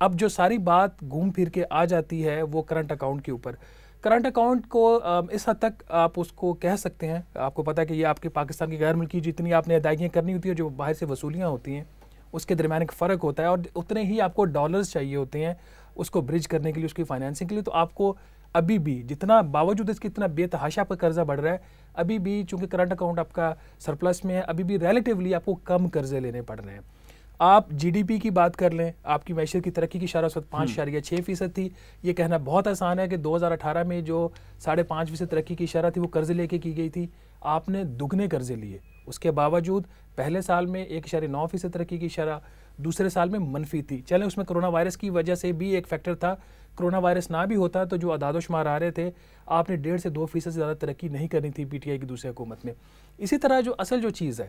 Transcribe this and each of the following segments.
اب جو ساری بات گھوم پھر کے آ جاتی ہے وہ کرنٹ اکاؤنٹ کے اوپر. کرنٹ اکاؤنٹ کو اس حد تک آپ اس کو کہہ سکتے ہیں, آپ کو پتہ ہے کہ یہ آپ کے پاکستان کی غیر ملکی جتنی آپ نے ادائیگیاں کرنی ہوتی ہیں, جو باہر سے وصولیاں ہوتی ہیں, اس کے درمیان ایک فرق ہوتا ہے, اور اتنے ہی آپ کو ڈالرز چاہیے ہوتے ہیں اس کو برج کرنے کے لیے, اس کی فائنینسنگ کے لیے. تو آپ کو ابھی بھی جتنا باوجود اس کے اتنا بے تحاشا آپ کا قرضہ بڑھ رہا ہے, ابھی بھی چونکہ کرنٹ اکاؤنٹ آپ کا سرپلس میں ہے, ابھی بھی ریلیٹیولی آپ کو کم قرضے لینے پڑ رہے ہیں. آپ جی ڈی پی کی بات کر لیں, آپ کی معیشت کی ترقی کی شرح اس وقت 5.6% تھی. یہ کہنا بہت آسان ہے کہ 2018 میں جو 5.5% ترقی کی شرح تھی وہ قرضے لے کے کی گئی تھی, آپ نے دگنے قرضے لیے. اس کے باوجود پہلے سال میں 1.9% ترقی کی شرح, دوسرے سال میں منفی تھی. چلیں اس میں کرونا وائرس کی وجہ سے بھی ایک فیکٹر تھا, کرونا وائرس نہ بھی ہوتا تو جو اعداد و شمار آ رہے تھے, آپ نے 1.5 سے 2% سے زیادہ ترقی نہیں کرنی تھی پی ٹی آئی کی دوسری حکومت میں. اسی طرح جو اصل جو چیز ہے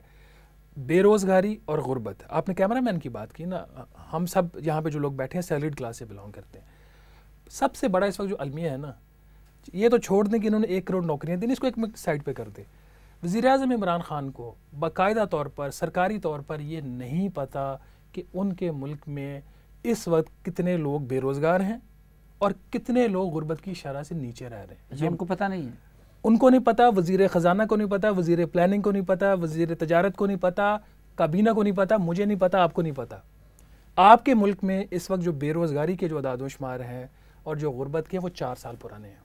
بے روزگاری اور غربت, آپ نے کیمرہ مین کی بات کی نا, ہم سب یہاں پہ جو لوگ بیٹھے ہیں سیلریڈ کلاس سے بلانگ کرتے ہیں. سب سے بڑا اس وقت جو المیہ ہے نا, یہ تو چھوڑ دیں کہ انہوں نے 1 کروڑ نوکریاں دیں, اس کو ایک سائڈ پہ کر دیں. وزیر اعظم عمران خان کو باقاعدہ طور پر سرکاری طور پر یہ نہیں پتہ کہ ان کے ملک میں اس وقت کتنے لوگ بے روزگار ہیں اور کتنے لوگ غربت کی شرح سے نیچے رہ رہے ہیں. ان کو پتہ نہیں ہے, ان کو نہیں پتا, وزیر خزانہ کو نہیں پتا, وزیر پلاننگ کو نہیں پتا, وزیر تجارت کو نہیں پتا, کابینہ کو نہیں پتا, مجھے نہیں پتا, آپ کو نہیں پتا. آپ کے ملک میں اس وقت جو بے روزگاری کے جو اعداد و شمار ہیں اور جو غربت کے ہیں وہ 4 سال پرانے ہیں.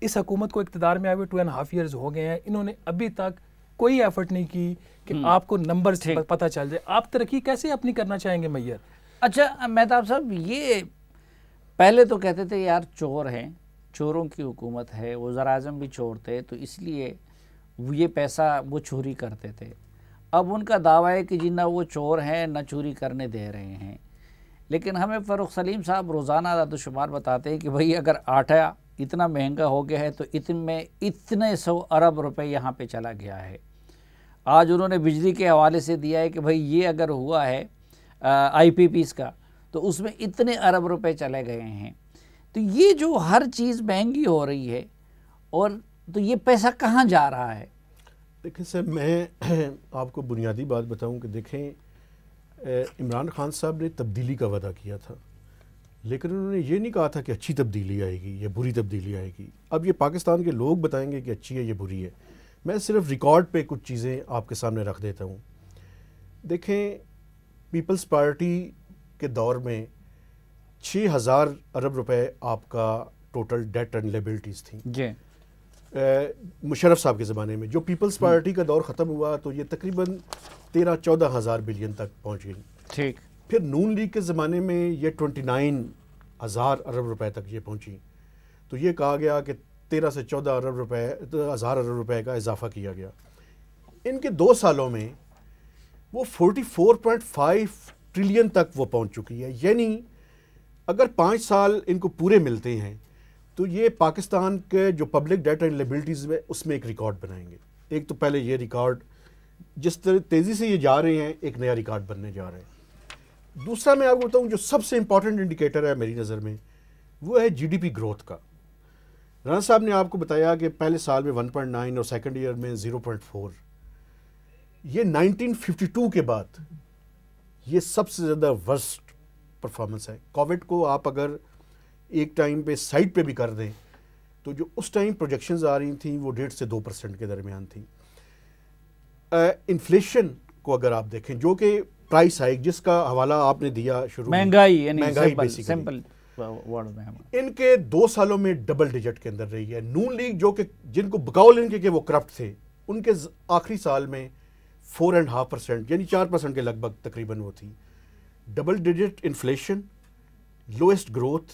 اس حکومت کو اقتدار میں آئے ہوئے 2.5 ایئرز ہو گئے ہیں, انہوں نے ابھی تک کوئی ایفرٹ نہیں کی کہ آپ کو نمبر پتہ چل جائے. آپ ترقی کیسے اپنی کرنا چاہیں گے میئر؟ اچھا مہتاب صاحب, یہ پہلے تو کہتے تھے یار چور ہیں, چوروں کی حکومت ہے, وزیر اعظم بھی چور تھے تو اس لیے یہ پیسہ وہ چوری کرتے تھے. اب ان کا دعویٰ ہے کہ جی نہ وہ چور ہیں نہ چوری کرنے دے رہے ہیں. لیکن ہمیں فاروق سلیم صاحب روزانہ اعداد و شمار بتاتے ہیں کہ بھئی اگر آٹا اتنا مہنگا ہو گیا ہے تو اتنے 100 ارب روپے یہاں پہ چلا گیا ہے. آج انہوں نے بجلی کے حوالے سے دیا ہے کہ بھئی یہ اگر ہوا ہے آئی پی پیز کا تو اس میں اتنے ارب روپے چلے گئے ہیں. تو یہ جو ہر چیز مہنگی ہو رہی ہے اور تو یہ پیسہ کہاں جا رہا ہے؟ دیکھیں سر, میں آپ کو بنیادی بات بتاؤں کہ دیکھیں عمران خان صاحب نے تبدیلی کا وعدہ کیا تھا, لیکن انہوں نے یہ نہیں کہا تھا کہ اچھی تبدیلی آئے گی یا بری تبدیلی آئے گی. اب یہ پاکستان کے لوگ بتائیں گے کہ اچھی ہے یا بری ہے. میں صرف ریکارڈ پہ کچھ چیزیں آپ کے سامنے رکھ دیتا ہوں. دیکھیں پیپلز پارٹی کے دور میں 6,000 ارب روپے آپ کا ٹوٹل ڈیٹ اینڈ لیبلٹیز تھیں. جی مشرف صاحب کے زمانے میں. جو پیپلز پارٹی کا دور ختم ہوا تو یہ تقریباً 13-14 ہزار بلین تک پہنچ گئی. ٹھیک. پھر نون لیگ کے زمانے میں یہ 29,000 ارب روپے تک یہ پہنچی. تو یہ کہا گیا کہ 13 سے 14 ارب روپے, 1,000 ارب روپے کا اضافہ کیا گیا. ان کے 2 سالوں میں وہ 44.5 ٹریلین تک وہ پہنچ چکی ہے. یعنی اگر 5 سال ان کو پورے ملتے ہیں تو یہ پاکستان کے جو پبلک ڈیٹ اینڈ لیبلٹیز میں اس میں ایک ریکارڈ بنائیں گے. ایک تو پہلے یہ ریکارڈ جس طرح تیزی سے یہ جا رہے ہیں ایک نیا ریکارڈ بننے جا رہے ہیں. دوسرا میں آپ کو بتاؤں جو سب سے امپورٹنٹ انڈیکیٹر ہے میری نظر میں وہ ہے جی ڈی پی گروتھ کا. رانا صاحب نے آپ کو بتایا کہ پہلے سال میں 1.9 اور سیکنڈ ایئر میں 0.4. یہ 1952 کے بعد یہ سب سے زیادہ ورسٹ پرفارمنس ہے. کووڈ کو آپ اگر ایک ٹائم پہ سائڈ پہ بھی کر دیں تو جو اس ٹائم پروجیکشنز آ رہی تھیں وہ 1.5 سے 2% کے درمیان تھیں. انفلیشن کو اگر آپ دیکھیں جو کہ پرائس ہائیک جس کا حوالہ آپ نے دیا شروع میں, مہنگائی سمپل ورڈ میں, ان کے 2 سالوں میں ڈبل ڈیجٹ کے اندر رہی ہے. نون لیگ جو کہ جن کو بقول ان کے کہ وہ کرپٹ تھے, ان کے آخری سال میں 4.5% یعنی 4% کے لگ بھگ تقریباً وہ تھی. Double digit inflation, lowest growth.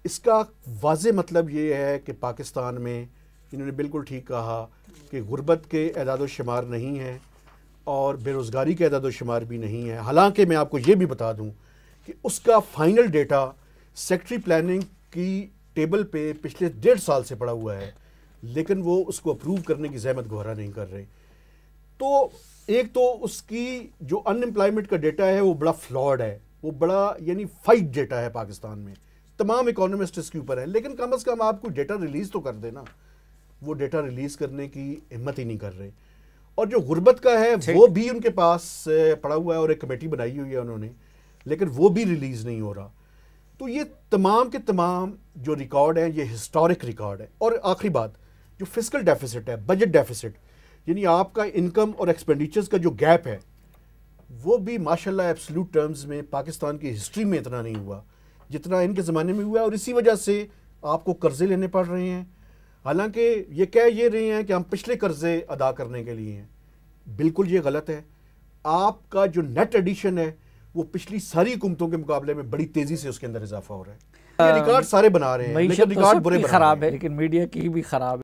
اس کا واضح مطلب یہ ہے کہ پاکستان میں انہوں نے بالکل ٹھیک کہا کہ غربت کے اعداد و شمار نہیں ہیں اور بے روزگاری کے اعداد و شمار بھی نہیں ہے. حالانکہ میں آپ کو یہ بھی بتا دوں کہ اس کا فائنل ڈیٹا سیکٹری پلاننگ کی ٹیبل پہ پچھلے 1.5 سال سے پڑا ہوا ہے, لیکن وہ اس کو اپروو کرنے کی زحمت گوارا نہیں کر رہے. تو ایک تو اس کی جو ان امپلائمنٹ کا ڈیٹا ہے وہ بڑا فلاڈ ہے, وہ بڑا یعنی فائٹ ڈیٹا ہے پاکستان میں. تمام اکانومسٹ اس کے اوپر ہیں, لیکن کم از کم آپ کو ڈیٹا ریلیز تو کر دینا. وہ ڈیٹا ریلیز کرنے کی ہمت ہی نہیں کر رہے. اور جو غربت کا ہے وہ بھی ان کے پاس پڑا ہوا ہے اور ایک کمیٹی بنائی ہوئی ہے انہوں نے. لیکن وہ بھی ریلیز نہیں ہو رہا. تو یہ تمام کے تمام جو ریکارڈ ہیں یہ ہسٹورک ریکارڈ ہے. اور آخری بات جو فسکل ڈیفیسٹ ہے, بجٹ ڈیفیسٹ, یعنی آپ کا انکم اور ایکسپینڈیچرز کا جو گیپ ہے وہ بھی ماشاءاللہ ایبسلوٹ ٹرمز میں پاکستان کی ہسٹری میں اتنا نہیں ہوا جتنا ان کے زمانے میں ہوا ہے. اور اسی وجہ سے آپ کو قرضے لینے پڑ رہے ہیں, حالانکہ یہ کہہ یہ رہے ہیں کہ ہم پچھلے قرضے ادا کرنے کے لیے ہیں. بالکل یہ غلط ہے. آپ کا جو نیٹ ایڈیشن ہے وہ پچھلی ساری حکومتوں کے مقابلے میں بڑی تیزی سے اس کے اندر اضافہ ہو رہا ہے. یہ ریکارڈ سارے بنا رہے ہیں لیکن ریکارڈ برے بنا رہے ہیں. خراب ہے لیکن میڈیا کی بھی خراب ہے.